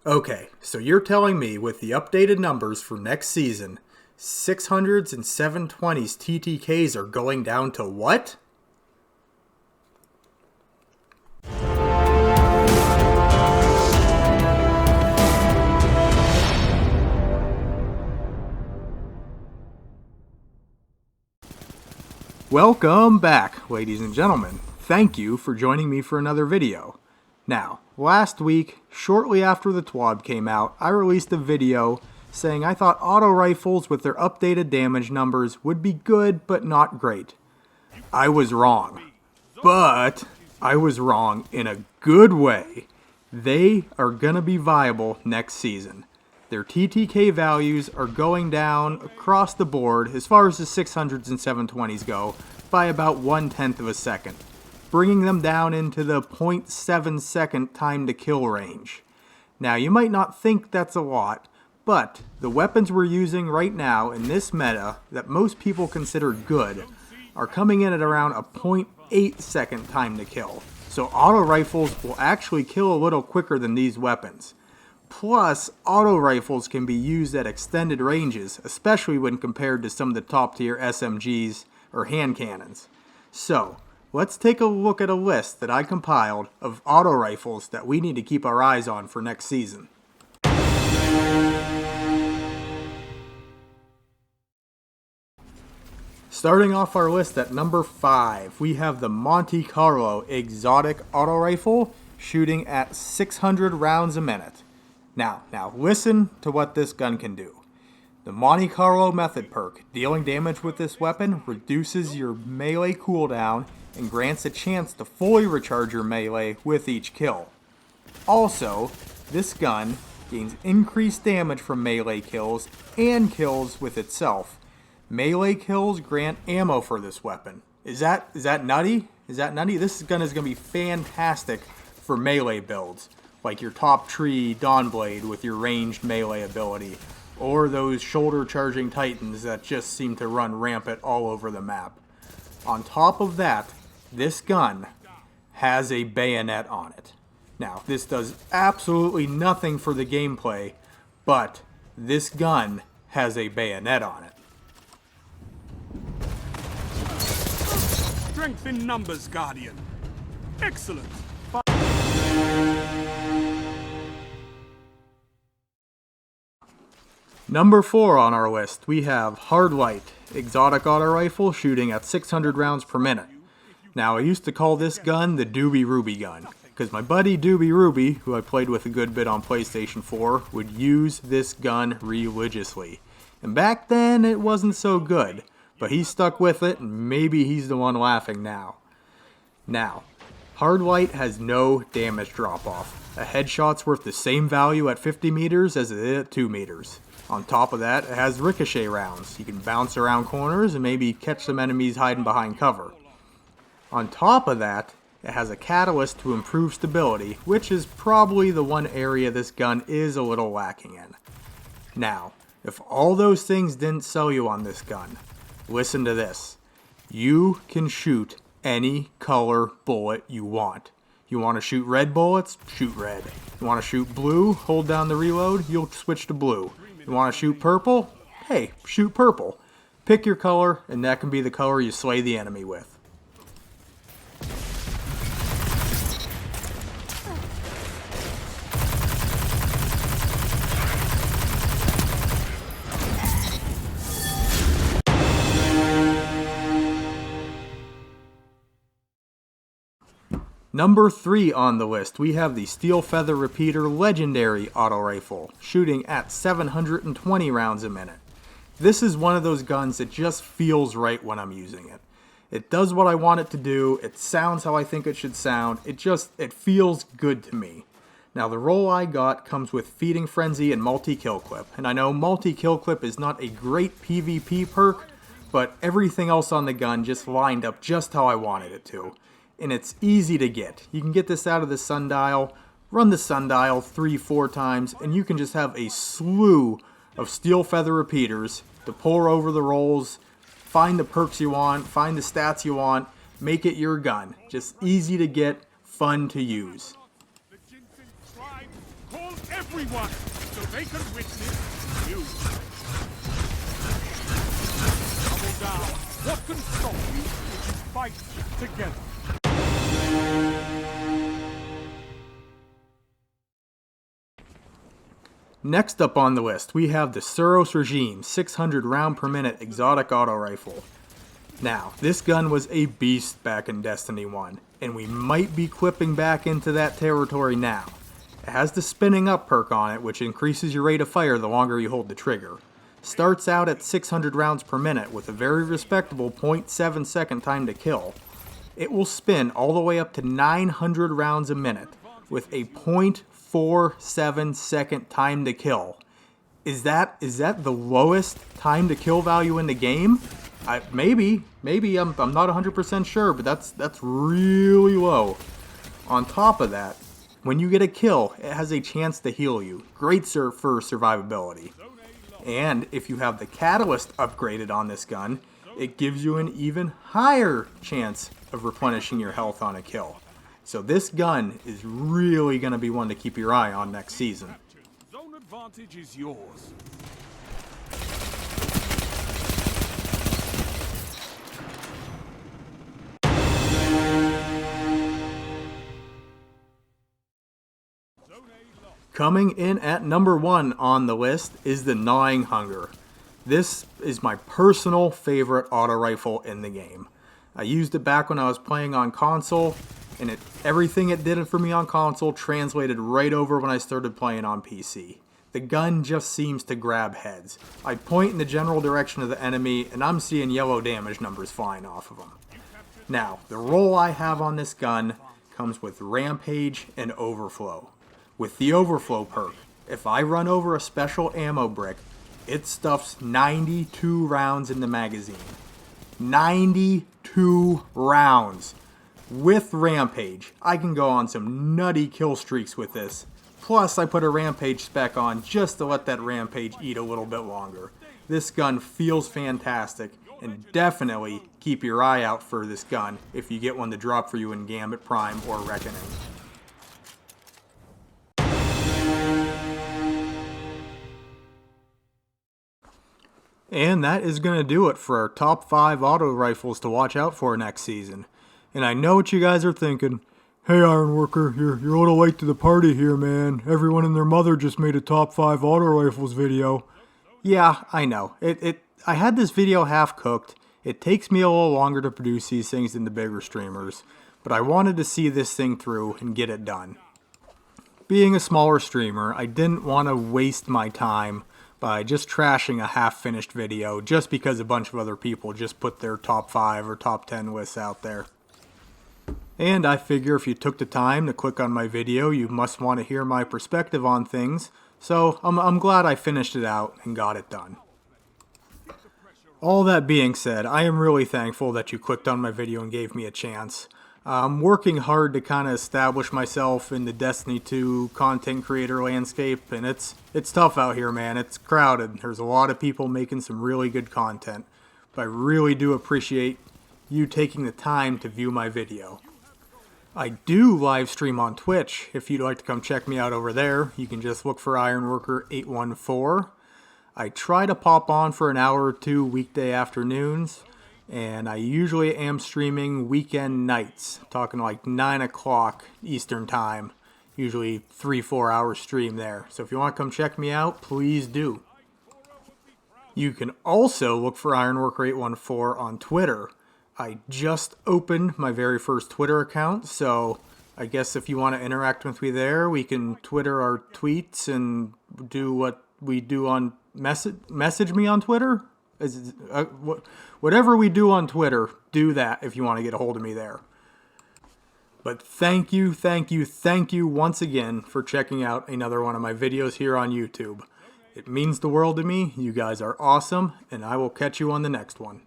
Okay, so you're telling me with the updated numbers for next season, 600s and 720s TTKs are going down to what? Welcome back, ladies and gentlemen. Thank you for joining me for another video. Now, last week, shortly after the TWAB came out, I released a video saying I thought auto rifles with their updated damage numbers would be good but not great. I was wrong. But I was wrong in a good way. They are going to be viable next season. Their TTK values are going down across the board as far as the 600s and 720s go by about 1/10 of a second, bringing them down into the 0.7 second time to kill range. Now you might not think that's a lot, but the weapons we're using right now in this meta that most people consider good are coming in at around a 0.8 second time to kill. So auto rifles will actually kill a little quicker than these weapons. Plus, auto rifles can be used at extended ranges, especially when compared to some of the top tier SMGs or hand cannons. So, let's take a look at a list that I compiled of auto rifles that we need to keep our eyes on for next season. Starting off our list at number 5, we have the Monte Carlo exotic auto rifle shooting at 600 rounds a minute. Now listen to what this gun can do. The Monte Carlo method perk, dealing damage with this weapon, reduces your melee cooldown and grants a chance to fully recharge your melee with each kill. Also, this gun gains increased damage from melee kills and kills with itself. Melee kills grant ammo for this weapon. Is that nutty? Is that nutty? This gun is going to be fantastic for melee builds, like your top tree Dawnblade with your ranged melee ability, or those shoulder charging titans that just seem to run rampant all over the map. On top of that, this gun has a bayonet on it. Now, this does absolutely nothing for the gameplay, but this gun has a bayonet on it. Strength in numbers, Guardian. Excellent. Number 4 on our list, we have Hardlight exotic auto rifle shooting at 600 rounds per minute. Now, I used to call this gun the Doobie Ruby gun, because my buddy Doobie Ruby, who I played with a good bit on PlayStation 4, would use this gun religiously. And back then, it wasn't so good, but he stuck with it, and maybe he's the one laughing now. Now, Hardlight has no damage drop-off. A headshot's worth the same value at 50 meters as it is at 2 meters. On top of that, it has ricochet rounds. You can bounce around corners and maybe catch some enemies hiding behind cover. On top of that, it has a catalyst to improve stability, which is probably the one area this gun is a little lacking in. Now, if all those things didn't sell you on this gun, listen to this. You can shoot any color bullet you want. You want to shoot red bullets? Shoot red. You want to shoot blue? Hold down the reload, you'll switch to blue. You want to shoot purple? Hey, shoot purple. Pick your color, and that can be the color you slay the enemy with. Number 3 on the list, we have the Steel Feather Repeater Legendary Auto Rifle, shooting at 720 rounds a minute. This is one of those guns that just feels right when I'm using it. It does what I want it to do, it sounds how I think it should sound, it feels good to me. Now the roll I got comes with Feeding Frenzy and Multi-Kill Clip, and I know Multi-Kill Clip is not a great PvP perk, but everything else on the gun just lined up just how I wanted it to. And it's easy to get. You can get this out of the sundial, run the sundial 3-4 times, and you can just have a slew of Steel Feather Repeaters to pour over the rolls, find the perks you want, find the stats you want, make it your gun. Just easy to get, fun to use. The Ginseng tribe calls everyone, so they can witness you. Double down. What can stop you if you fight together? Next up on the list, we have the Suros Regime 600 round per minute exotic auto rifle. Now, this gun was a beast back in Destiny 1, and we might be clipping back into that territory now. It has the spinning up perk on it, which increases your rate of fire the longer you hold the trigger. Starts out at 600 rounds per minute with a very respectable 0.7 second time to kill. It will spin all the way up to 900 rounds a minute with a 0.47 second time to kill. Is that the lowest time to kill value in the game? Maybe I'm not 100% sure, but that's really low. On top of that, when you get a kill, it has a chance to heal you. Great for survivability. And if you have the catalyst upgraded on this gun, it gives you an even higher chance of replenishing your health on a kill. So this gun is really going to be one to keep your eye on next season. Zone advantage is yours. Coming in at number 1 on the list is the Gnawing Hunger. This is my personal favorite auto rifle in the game. I used it back when I was playing on console, and everything it did for me on console translated right over when I started playing on PC. The gun just seems to grab heads. I point in the general direction of the enemy, and I'm seeing yellow damage numbers flying off of them. Now, the role I have on this gun comes with Rampage and Overflow. With the Overflow perk, if I run over a special ammo brick, it stuffs 92 rounds in the magazine. 92 rounds. With Rampage, I can go on some nutty kill streaks with this. Plus, I put a Rampage spec on just to let that Rampage eat a little bit longer. This gun feels fantastic, and definitely keep your eye out for this gun if you get one to drop for you in Gambit Prime or Reckoning. And that is going to do it for our top 5 auto rifles to watch out for next season. And I know what you guys are thinking. Hey Ironworker, you're a little late to the party here, man. Everyone and their mother just made a top 5 auto rifles video. Yeah, I know. I had this video half cooked. It takes me a little longer to produce these things than the bigger streamers. But I wanted to see this thing through and get it done. Being a smaller streamer, I didn't want to waste my time by just trashing a half-finished video just because a bunch of other people just put their top 5 or top 10 lists out there. And I figure if you took the time to click on my video, you must want to hear my perspective on things, so I'm glad I finished it out and got it done. All that being said, I am really thankful that you clicked on my video and gave me a chance. I'm working hard to kind of establish myself in the Destiny 2 content creator landscape, and it's tough out here, man. It's crowded. There's a lot of people making some really good content, but I really do appreciate you taking the time to view my video. I do live stream on Twitch. If you'd like to come check me out over there, you can just look for Ironworker814. I try to pop on for an hour or two weekday afternoons, and I usually am streaming weekend nights, talking like 9 o'clock Eastern time, usually 3-4 hour stream there. So if you want to come check me out, please do. You can also look for Ironworker814 on Twitter. I just opened my very first Twitter account, so I guess if you want to interact with me there, we can Twitter our tweets and do what we do on message me on Twitter. Whatever we do on Twitter, do that if you want to get a hold of me there. But thank you once again for checking out another one of my videos here on YouTube. It means the world to me. You guys are awesome, and I will catch you on the next one.